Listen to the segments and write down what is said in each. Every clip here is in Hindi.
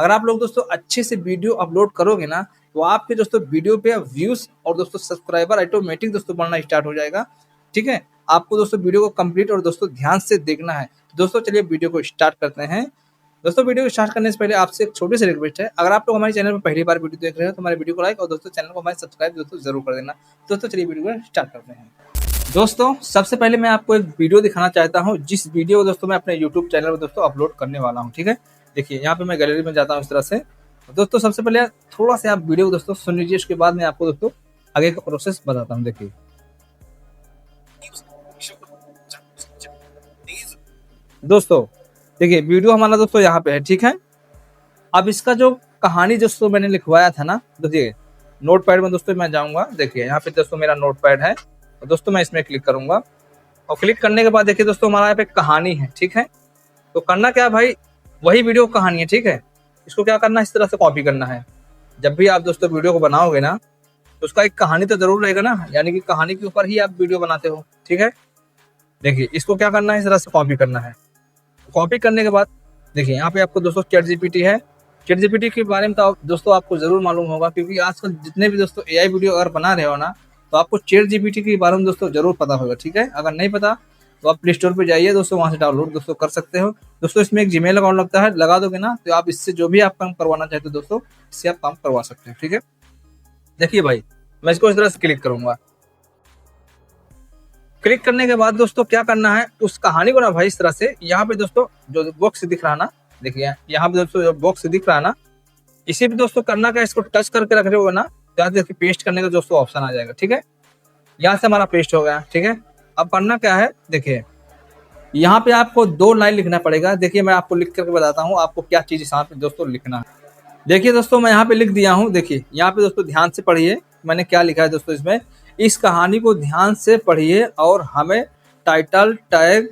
अगर आप लोग दोस्तों अच्छे से वीडियो अपलोड करोगे ना, तो आपके दोस्तों वीडियो पे व्यूज और दोस्तों सब्सक्राइबर ऑटोमेटिक दोस्तों बढ़ना स्टार्ट हो जाएगा। ठीक है, आपको दोस्तों वीडियो को कंप्लीट और दोस्तों ध्यान से देखना है। दोस्तों चलिए वीडियो को स्टार्ट करते हैं। दोस्तों वीडियो को स्टार्ट करने से पहले आपसे एक छोटी सी रिक्वेस्ट है, अगर आप लोग हमारे चैनल पर पहली बार वीडियो देख रहे हो तो हमारे वीडियो को लाइक और दोस्तों चैनल को हमारे सब्सक्राइब दोस्तों जरूर कर देना। दोस्तों चलिए वीडियो को स्टार्ट करते हैं। दोस्तों सबसे पहले मैं आपको एक वीडियो दिखाना चाहता हूं, जिस वीडियो को दोस्तों मैं अपने यूट्यूब चैनल पर दोस्तों अपलोड करने वाला हूं। ठीक है, देखिए यहाँ पे मैं गैलरी में जाता हूं इस तरह से। दोस्तों सबसे पहले थोड़ा सा आप वीडियो को दोस्तों सुन लीजिए, उसके बाद मैं आपको दोस्तों आगे का प्रोसेस बताता हूँ। देखिए दोस्तों, देखिए वीडियो हमारा दोस्तों यहाँ पे है। ठीक है, अब इसका जो कहानी दोस्तों मैंने लिखवाया था ना, देखिए नोट पैड में दोस्तों मैं जाऊंगा। देखिए यहाँ पे दोस्तों मेरा नोट पैड है और दोस्तों मैं इसमें क्लिक करूंगा और क्लिक करने के बाद देखिए दोस्तों हमारा यहाँ पे कहानी है। ठीक है, तो करना क्या है भाई, वही वीडियो कहानी है। ठीक है, इसको क्या करना है, इस तरह से कॉपी करना है। जब भी आप दोस्तों वीडियो को बनाओगे ना, तो उसका एक कहानी तो जरूर रहेगा ना, यानी कि कहानी के ऊपर ही आप वीडियो बनाते हो। ठीक है, देखिए इसको क्या करना है, इस तरह से कॉपी करना है। कॉपी करने के बाद देखिए यहाँ पे आपको दोस्तों चैट जीपीटी है। चैट जीपीटी के बारे में तो दोस्तों आपको जरूर मालूम होगा, क्योंकि आजकल जितने भी दोस्तों एआई वीडियो अगर बना रहे हो ना, तो आपको चैट जीपीटी के बारे में दोस्तों जरूर पता होगा। ठीक है, अगर नहीं पता तो आप प्ले स्टोर पे जाइए दोस्तों, वहां से डाउनलोड दोस्तों कर सकते हो। दोस्तों इसमें एक जीमेल अकाउंट लगता है, लगा दोगे ना तो आप इससे जो भी आप काम करवाना चाहते हो दोस्तों, इससे आप काम करवा सकते हो। ठीक है, देखिए भाई मैं इसको इस तरह से क्लिक करूंगा। क्लिक करने के बाद दोस्तों क्या करना है, उस कहानी को ना भाई इस तरह से यहाँ पे दोस्तों जो बॉक्स दिख रहा ना, देखिए यहाँ पे दोस्तों जो बॉक्स दिख रहा ना, इसी पे दोस्तों करना क्या, इसको टच करके रख रहे हो ना, यहाँ देखिए पेस्ट करने का दोस्तों ऑप्शन आ जाएगा। ठीक है, यहाँ से हमारा पेस्ट हो गया। ठीक है, अब करना क्या है, देखिए यहाँ पे आपको 2 लाइन लिखना पड़ेगा। देखिए मैं आपको लिख करके बताता हूँ आपको क्या चीज साथ में दोस्तों लिखना है। देखिए दोस्तों मैं यहाँ पे लिख दिया हूँ। देखिए यहाँ पे दोस्तों ध्यान से पढ़िए मैंने क्या लिखा है दोस्तों इसमें। इस कहानी को ध्यान से पढ़िए और हमें टाइटल, टैग,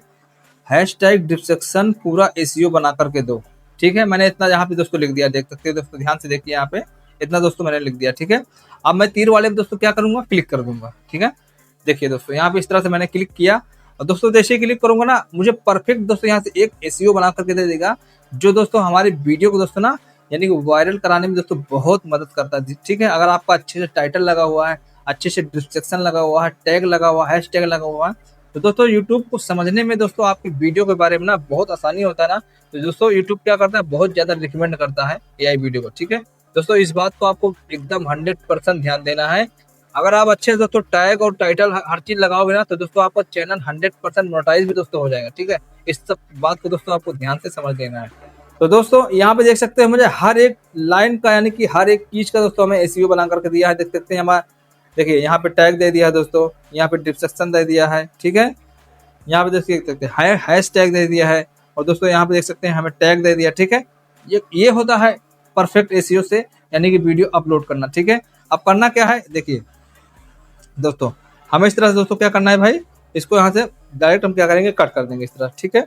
हैशटैग, डिस्क्रिप्शन पूरा एसईओ बना करके दो। ठीक है, मैंने इतना यहाँ पे दोस्तों लिख दिया, देख सकते हैं दोस्तों, ध्यान से देखिए यहाँ पे इतना दोस्तों मैंने लिख दिया। ठीक है, अब मैं तीर वाले में दोस्तों क्या करूंगा, क्लिक कर दूंगा। ठीक है, देखिए दोस्तों यहाँ पे इस तरह से मैंने क्लिक किया और दोस्तों जैसे ही क्लिक करूंगा ना, मुझे परफेक्ट दोस्तों यहाँ से एक एसईओ बना करके दे देगा, जो दोस्तों हमारी वीडियो को दोस्तों ना यानी कि वायरल कराने में दोस्तों बहुत मदद करता है। ठीक है, अगर आपका अच्छे से टाइटल लगा हुआ है, अच्छे से डिस्क्रिप्शन लगा हुआ है, टैग लगा हुआ है, हैशटैग लगा हुआ है, तो दोस्तों यूट्यूब को समझने में दोस्तों आपकी वीडियो के बारे में ना बहुत आसानी होता है ना। तो दोस्तों यूट्यूब क्या करता है, बहुत ज्यादा रिकमेंड करता है एआई वीडियो को। ठीक है दोस्तों, इस बात को आपको एकदम 100% ध्यान देना है। अगर आप अच्छे से दोस्तों टैग और टाइटल हर चीज लगाओगे ना, तो दोस्तों आपका चैनल 100% मोनेटाइज भी दोस्तों हो जाएगा। ठीक है, इस सब बात को दोस्तों आपको ध्यान से समझ लेना है। तो दोस्तों यहाँ पे देख सकते हैं मुझे हर एक लाइन का यानी कि हर एक चीज का दोस्तों हमें एसईओ बना करके दिया है। देख सकते हैं हमारा, देखिए यहाँ पे टैग दे दिया है दोस्तों, यहाँ पे डिस्क्रिप्शन दे दिया है। ठीक है, यहाँ पे देख सकते हैं हैश टैग दे दिया है और दोस्तों यहाँ पे देख सकते हैं हमें टैग दे दिया। ठीक है, ये होता है परफेक्ट एसईओ से यानी कि वीडियो अपलोड करना। ठीक है, अब करना क्या है, देखिए दोस्तों हमें इस तरह से दोस्तों क्या करना है भाई, इसको यहाँ से डायरेक्ट हम क्या करेंगे, कट कर देंगे इस तरह। ठीक है,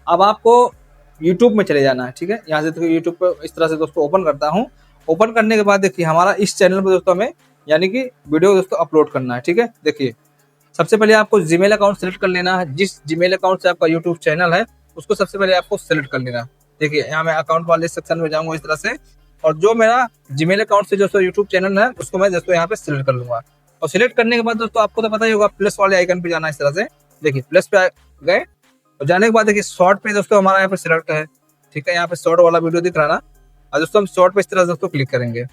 अब आपको यूट्यूब में चले जाना है। ठीक है, यहाँ से देखिए यूट्यूब पर इस तरह से दोस्तों ओपन करता हूँ। ओपन करने के बाद देखिए हमारा इस चैनल पर दोस्तों हमें यानी कि वीडियो दोस्तों अपलोड करना है। ठीक है, देखिए सबसे पहले आपको जीमेल अकाउंट सेलेक्ट कर लेना है। जिस जीमेल अकाउंट से आपका यूट्यूब चैनल है उसको सबसे पहले आपको सेलेक्ट कर लेना है। देखिए यहाँ मैं अकाउंट वाले सेक्शन में जाऊंगा इस तरह से, और जो मेरा जीमेल अकाउंट से दोस्तों यूट्यूब चैनल है उसको मैं दोस्तों यहाँ पे सिलेक्ट कर लूंगा। और सिलेक्ट करने के बाद दोस्तों आपको तो पता ही होगा, प्लस वाले आइकन पे जाना है इस तरह से। देखिए प्लस पे गए और जाने के बाद देखिए शॉर्ट पे दोस्तों हमारा यहाँ पे सिलेक्ट है। ठीक है, यहाँ पे शॉर्ट वाला वीडियो दिख रहा ना, और दोस्तों हम शॉर्ट पे इस तरह से दोस्तों क्लिक करेंगे।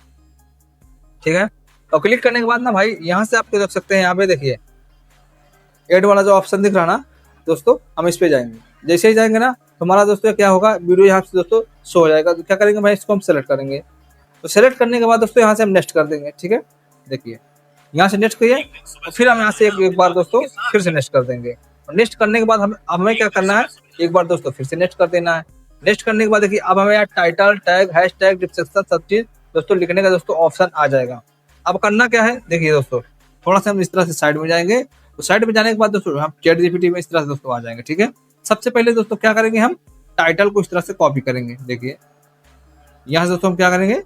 ठीक है, और क्लिक करने के बाद ना भाई यहाँ से आपको देख सकते हैं, यहाँ पे देखिए एड वाला जो ऑप्शन दिख रहा ना दोस्तों, हम इस पे जाएंगे। जैसे ही जाएंगे ना तो हमारा दोस्तों क्या होगा, वीडियो यहाँ से दोस्तों शो हो जाएगा। तो क्या करेंगे भाई, इसको हम सेलेक्ट करेंगे। तो सेलेक्ट करने के बाद दोस्तों यहाँ से हम नेक्स्ट कर देंगे। ठीक है, देखिए यहाँ से नेक्स्ट करिए और फिर हम यहाँ से एक बार दोस्तों फिर से नेक्स्ट कर देंगे। और नेक्स्ट करने के बाद हमें क्या करना है, एक बार दोस्तों फिर से नेक्स्ट कर देना है। नेक्स्ट करने के बाद देखिए अब हमें यहाँ टाइटल, टैग, हैशटैग, डिस्क्रिप्शन सब चीज दोस्तों लिखने का दोस्तों ऑप्शन आ जाएगा। अब करना क्या है, देखिए दोस्तों थोड़ा सा हम इस तरह से साइड में जाएंगे। तो साइड में जाने के बाद दोस्तों हम चैट जीपीटी में इस तरह से दोस्तों आ जाएंगे। ठीक है, सबसे पहले दोस्तों क्या करेंगे, हम टाइटल को इस तरह से कॉपी करेंगे। देखिए यहाँ से दोस्तों हम क्या करेंगे,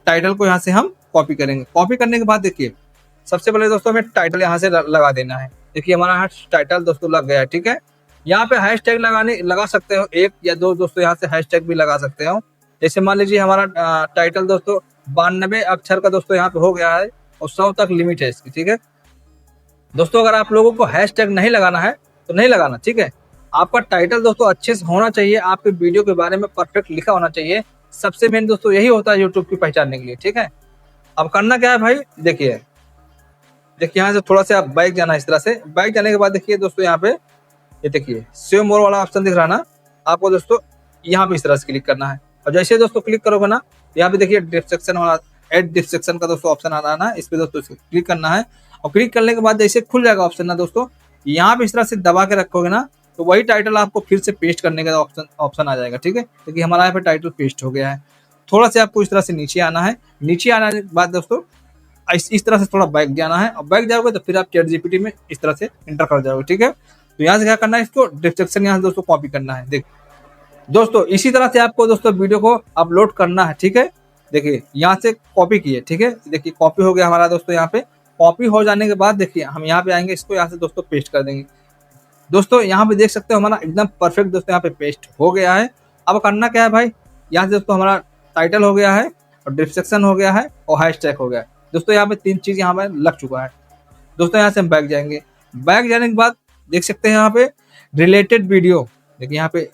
टाइटल को यहाँ से हम कॉपी करेंगे। कॉपी करने के बाद देखिए सबसे पहले दोस्तों हमें टाइटल यहाँ से लगा देना है। देखिए हमारा यहाँ टाइटल दोस्तों लग गया है। ठीक है, यहाँ पे हैशटैग लगा सकते हो, 1 या 2 दोस्तों यहाँ से हैशटैग भी लगा सकते हो। जैसे मान लीजिए हमारा टाइटल दोस्तों 92 अक्षर का दोस्तों यहाँ पे हो गया है और 100 तक लिमिट है इसकी, ठीक है दोस्तों। अगर आप लोगों को हैशटैग नहीं लगाना है तो नहीं लगाना, ठीक है। आपका टाइटल दोस्तों अच्छे से होना चाहिए, आपके वीडियो के बारे में परफेक्ट लिखा होना चाहिए। सबसे मेन दोस्तों यही होता है यूट्यूब की पहचानने के लिए, ठीक है। अब करना क्या है भाई, देखिए यहाँ से थोड़ा सा आप बैक जाना, इस तरह से बैक जाने के बाद देखिए दोस्तों यहाँ पे ये देखिए सेव मोर वाला ऑप्शन दिख रहा है ना, आपको दोस्तों यहाँ पे इस तरह से क्लिक करना है। और जैसे दोस्तों क्लिक करोगे ना, यहाँ पे देखिए डिस्क्रिप्शन वाला एड डिस्क्रिप्शन का दोस्तों ऑप्शन आ रहा है ना, इस पे दोस्तों क्लिक करना है। और क्लिक करने के बाद जैसे खुल जाएगा ऑप्शन ना दोस्तों, यहाँ पे इस तरह से दबा के रखोगे ना तो वही टाइटल आपको फिर से पेस्ट करने का ऑप्शन आ जाएगा, ठीक है। क्योंकि हमारा यहाँ पे टाइटल पेस्ट हो गया है। थोड़ा सा आपको इस तरह से नीचे आना है, नीचे आने के बाद दोस्तों इस तरह से थोड़ा बैक जाना है। और बैक जाओगे तो फिर आप ChatGPT में इस तरह से इंटर कर जाओगे, ठीक है। तो यहाँ से क्या करना है, इसको डिस्क्रिप्शन यहाँ से दोस्तों कॉपी करना है। देख दोस्तों इसी तरह से आपको दोस्तों वीडियो को अपलोड करना है, ठीक है। देखिए यहाँ से कॉपी किए, ठीक है, देखिए कॉपी हो गया हमारा दोस्तों। यहाँ पे कॉपी हो जाने के बाद देखिए हम यहाँ पे आएंगे, इसको यहाँ से दोस्तों पेस्ट कर देंगे। दोस्तों यहाँ पे देख सकते हो हमारा एकदम परफेक्ट दोस्तों यहाँ पे पेस्ट हो गया है। अब करना क्या है भाई, यहाँ से दोस्तों हमारा टाइटल हो गया है और डिस्क्रिप्शन हो गया है और हैशटैग हो गया है दोस्तों। यहाँ पे 3 चीज यहाँ पे लग चुका है दोस्तों। यहाँ से हम बैक जाएंगे, बैक जाने के बाद देख सकते हैं यहाँ पे रिलेटेड वीडियो, देखिए यहाँ पे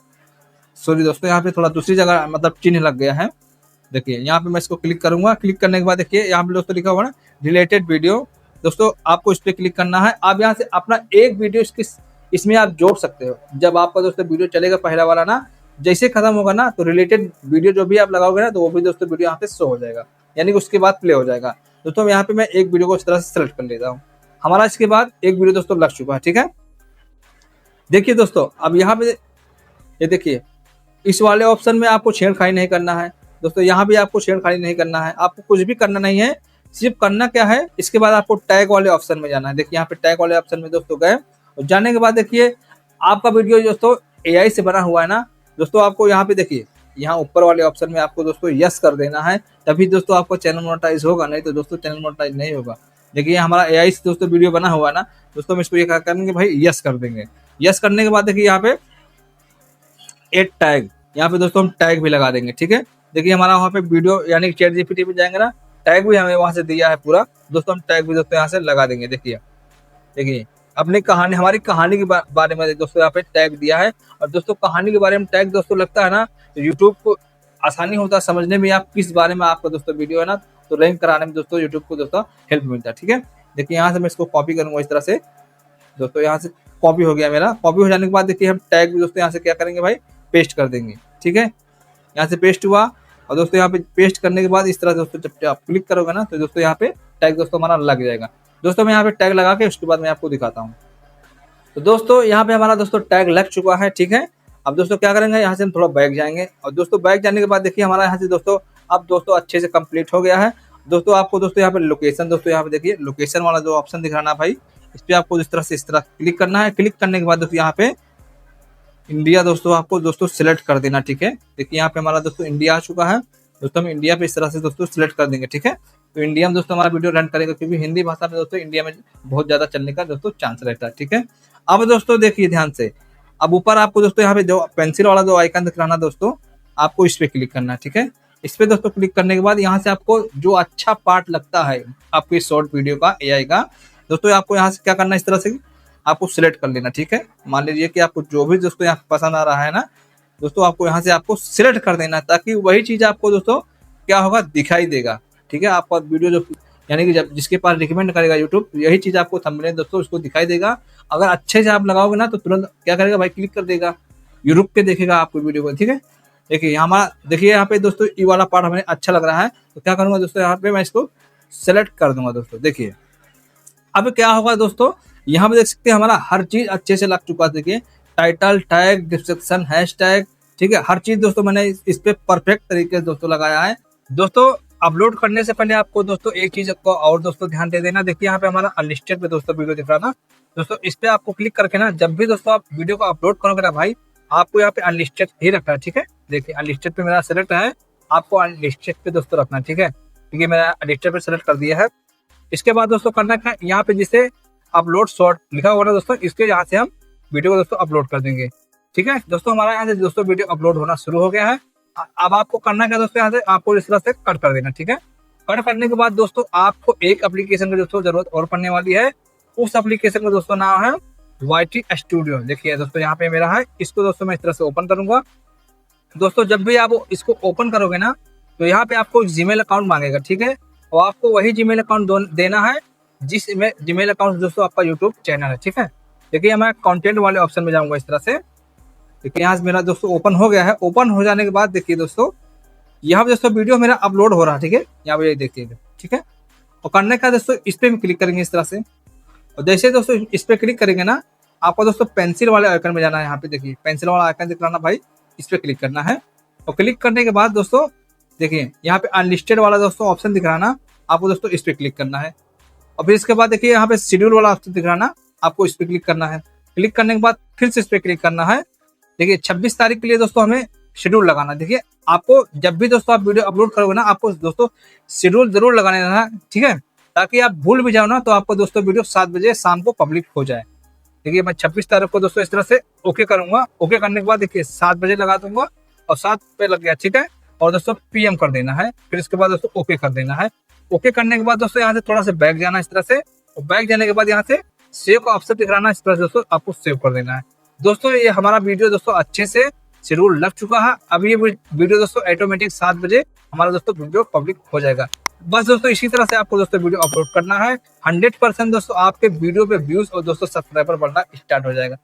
सॉरी दोस्तों यहाँ पे थोड़ा दूसरी जगह मतलब चिन्ह लग गया है। देखिए यहाँ पे मैं इसको क्लिक करूंगा, क्लिक करने के बाद देखिए यहाँ पे दोस्तों लिखा हुआ ना रिलेटेड वीडियो, दोस्तों आपको इस पे क्लिक करना है। आप यहाँ से अपना एक वीडियो इसमें आप जोड़ सकते हो। जब आपका दोस्तों वीडियो चलेगा पहला वाला ना, जैसे खत्म होगा ना तो रिलेटेड वीडियो जो भी आप लगाओगे ना तो वो भी दोस्तों वीडियो यहाँ पे शो हो जाएगा, यानी कि उसके बाद प्ले हो जाएगा दोस्तों। यहाँ पे मैं एक वीडियो को इस तरह से सेलेक्ट कर लेता हूँ। हमारा इसके बाद एक वीडियो दोस्तों लग चुका है, ठीक है। देखिए दोस्तों अब यहाँ पे ये देखिए इस वाले ऑप्शन में आपको छेड़खानी नहीं करना है दोस्तों। यहाँ भी आपको छेड़खानी नहीं करना है, आपको कुछ भी करना नहीं है। सिर्फ करना क्या है, इसके बाद आपको टैग वाले ऑप्शन में जाना है। देखिए यहाँ पे टैग वाले ऑप्शन में दोस्तों गए और जाने के बाद देखिए आपका वीडियो दोस्तों AI से बना हुआ है ना दोस्तों, आपको यहाँ पे देखिए यहाँ ऊपर वाले ऑप्शन में आपको दोस्तों यस कर देना है, तभी दोस्तों आपको चैनल मोनेटाइज होगा, नहीं तो दोस्तों चैनल मोनेटाइज नहीं होगा। देखिए हमारा AI से दोस्तों वीडियो बना हुआ है ना दोस्तों, हम इसको ये क्या करेंगे भाई, यस कर देंगे। यस करने के बाद देखिए यहाँ पे एड टैग, यहाँ पे दोस्तों हम टैग भी लगा देंगे, ठीक है। देखिए हमारा वहाँ पे वीडियो यानी ChatGPT पे जाएंगे ना, टैग भी हमें वहाँ से दिया है पूरा दोस्तों, हम टैग भी दोस्तों यहाँ से लगा देंगे। देखिए अपनी कहानी, हमारी कहानी के बारे में दोस्तों यहाँ पे टैग दिया है। और दोस्तों कहानी के बारे में टैग दोस्तों लगता है ना तो यूट्यूब को आसानी होता है समझने में, आप किस बारे में आपका दोस्तों वीडियो है ना तो रैंक कराने में दोस्तों यूट्यूब को दोस्तों हेल्प मिलता है, ठीक है। देखिए यहाँ से मैं इसको कॉपी करूंगा इस तरह से दोस्तों, यहाँ से कॉपी हो गया मेरा। कॉपी हो जाने के बाद देखिए हम टैग भी दोस्तों यहाँ से क्या करेंगे भाई, पेस्ट कर देंगे, ठीक है। यहाँ से पेस्ट हुआ और दोस्तों यहाँ पे पेस्ट करने के बाद इस तरह दोस्तों जब आप क्लिक करोगे ना तो दोस्तों यहाँ पे टैग दोस्तों हमारा लग जाएगा। दोस्तों मैं यहाँ पे टैग लगा के उसके बाद मैं आपको दिखाता हूँ। तो दोस्तों यहाँ पे हमारा दोस्तों टैग लग चुका है, ठीक है। अब दोस्तों क्या करेंगे, यहाँ से हम थोड़ा बैक जाएंगे और दोस्तों बैक जाने के बाद देखिए हमारा यहाँ से दोस्तों अब दोस्तों अच्छे से कंप्लीट हो गया है दोस्तों। आपको दोस्तों यहाँ पे लोकेशन, दोस्तों यहाँ पे देखिए लोकेशन वाला जो ऑप्शन दिख रहा ना भाई, इस पे आपको इस तरह क्लिक करना है। क्लिक करने के बाद दोस्तों यहाँ पे इंडिया दोस्तों आपको दोस्तों सिलेक्ट कर देना, ठीक है। देखिए यहाँ पे हमारा दोस्तों इंडिया आ चुका है दोस्तों, हम इंडिया पे इस तरह से दोस्तों सिलेक्ट कर देंगे, ठीक है। तो इंडिया में दोस्तों हमारा वीडियो रन करेगा, क्योंकि हिंदी भाषा में दोस्तों इंडिया में बहुत ज्यादा चलने का दोस्तों चांस रहता है, ठीक है। अब दोस्तों देखिए ध्यान से, अब ऊपर आपको दोस्तों यहाँ पे जो पेंसिल वाला जो आइकन दिख रहा ना दोस्तों, आपको इस पे क्लिक करना है, ठीक है। इस पे दोस्तों क्लिक करने के बाद यहाँ से आपको जो अच्छा पार्ट लगता है आपकी शॉर्ट वीडियो का AI का दोस्तों, आपको यहाँ से क्या करना है, इस तरह से आपको सिलेक्ट कर लेना, ठीक है। मान लीजिए कि आपको जो भी दोस्तों यहाँ पसंद आ रहा है ना दोस्तों, आपको यहाँ से आपको सिलेक्ट कर देना, ताकि वही चीज आपको दोस्तों क्या होगा, दिखाई देगा, ठीक है। आपका वीडियो जो यानी कि जब जिसके पास रिकमेंड करेगा यूट्यूब, यही चीज आपको थंबनेल दोस्तों उसको दिखाई देगा। अगर अच्छे से आप लगाओगे ना तो तुरंत क्या करेगा भाई, क्लिक कर देगा, ये रुक के देखेगा आपको वीडियो को, ठीक है। देखिए हमारा देखिए यहाँ पे दोस्तों ये वाला पार्ट हमें अच्छा लग रहा है, तो क्या करूंगा दोस्तों, यहाँ पे मैं इसको सेलेक्ट कर दूंगा दोस्तों। देखिए अब क्या होगा दोस्तों, यहाँ पे देख सकते हैं हमारा हर चीज अच्छे से लग चुका है। देखिए टाइटल, टैग, डिस्क्रिप्शन, हैशटैग, ठीक है, हर चीज दोस्तों मैंने इस पे परफेक्ट तरीके से दोस्तों लगाया है दोस्तों। अपलोड करने से पहले आपको दोस्तों एक चीज को और दोस्तों ध्यान दे देना, देखिए यहाँ पे हमारा अनलिस्टेड पे दोस्तों वीडियो दिख रहा था दोस्तों, इस पे आपको क्लिक करके ना जब भी दोस्तों आप वीडियो को अपलोड करोगे ना भाई, आपको यहाँ पे अनलिस्टेड ही रखना है, ठीक है। देखिए अनलिस्टेड पे मेरा सेलेक्ट है, आपको अनलिस्टेड पे दोस्तों रखना है, ठीक है। ठीक है, मेरा अनलिस्टेड पे सेलेक्ट कर दिया है। इसके बाद दोस्तों करना क्या, यहाँ पे जिसे अपलोड शॉर्ट लिखा हुआ ना दोस्तों, इसके यहाँ से हम वीडियो को दोस्तों अपलोड कर देंगे, ठीक है दोस्तों। हमारा यहाँ से दोस्तों वीडियो अपलोड होना शुरू हो गया है। अब आपको करना क्या दोस्तों, यहाँ से आपको इस तरह से कट कर देना, ठीक है। कट करने के बाद दोस्तों आपको एक एप्लीकेशन की दोस्तों जरूरत और पड़ने वाली है। उस एप्लीकेशन का दोस्तों नाम है YT स्टूडियो। देखिए दोस्तों यहाँ पे मेरा है, इसको दोस्तों मैं इस तरह से ओपन करूंगा। दोस्तों जब भी आप इसको ओपन करोगे ना, तो यहाँ पे आपको जीमेल अकाउंट मांगेगा, ठीक है। और आपको वही जीमेल अकाउंट देना है जिस जीमेल अकाउंट दोस्तों आपका यूट्यूब चैनल है, ठीक है। देखिए मैं कंटेंट वाले ऑप्शन में जाऊंगा इस तरह से। देखिए यहाँ से मेरा दोस्तों ओपन हो गया है। ओपन हो जाने के बाद देखिए दोस्तों यहाँ पे दोस्तों वीडियो मेरा अपलोड हो रहा है, ठीक है। यहाँ पे देखिए, ठीक है। और करने का दोस्तों इस पे क्लिक करेंगे इस तरह से। और जैसे दोस्तों इस पे क्लिक करेंगे ना, आपको दोस्तों पेंसिल वाले आइकन में जाना है। यहाँ पे देखिए पेंसिल वाला आइकन दिख रहा ना भाई, इस पे क्लिक करना है। और क्लिक करने के बाद दोस्तों देखिए यहाँ पे अनलिस्टेड वाला दोस्तों ऑप्शन दिख रहा ना, आपको दोस्तों इस पे क्लिक करना है। और फिर इसके बाद देखिए यहाँ पे शेड्यूल वाला ऑप्शन दिख रहा ना, आपको इस पे क्लिक करना है। क्लिक करने के बाद फिर से इस पे क्लिक करना है। देखिए 26 तारीख के लिए दोस्तों हमें शेड्यूल लगाना। देखिए आपको जब भी दोस्तों आप वीडियो अपलोड करोगे ना, आपको दोस्तों शेड्यूल जरूर लगाने रहना, ठीक है। ताकि आप भूल भी जाओ ना, तो आपको दोस्तों वीडियो 7 बजे शाम को पब्लिक हो जाए। देखिए मैं 26 तारीख को दोस्तों इस तरह से ओके करूंगा। ओके करने के बाद देखिए 7 बजे लगा दूंगा और 7 पे लग गया, ठीक है। और दोस्तों PM कर देना है। फिर इसके बाद दोस्तों ओके कर देना है। ओके करने के बाद दोस्तों यहाँ से थोड़ा सा बैक जाना इस तरह से। और बैक जाने के बाद यहाँ से सेव का ऑप्शन दिख रहा ना, इस तरह से दोस्तों आपको सेव कर देना है। दोस्तों ये हमारा वीडियो दोस्तों अच्छे से शेड्यूल लग चुका है। अब ये वीडियो दोस्तों ऑटोमेटिक 7 बजे हमारा दोस्तों वीडियो पब्लिक हो जाएगा। बस दोस्तों इसी तरह से आपको दोस्तों वीडियो अपलोड करना है। 100% दोस्तों आपके वीडियो पे व्यूज और दोस्तों सब्सक्राइबर बढ़ना स्टार्ट हो जाएगा।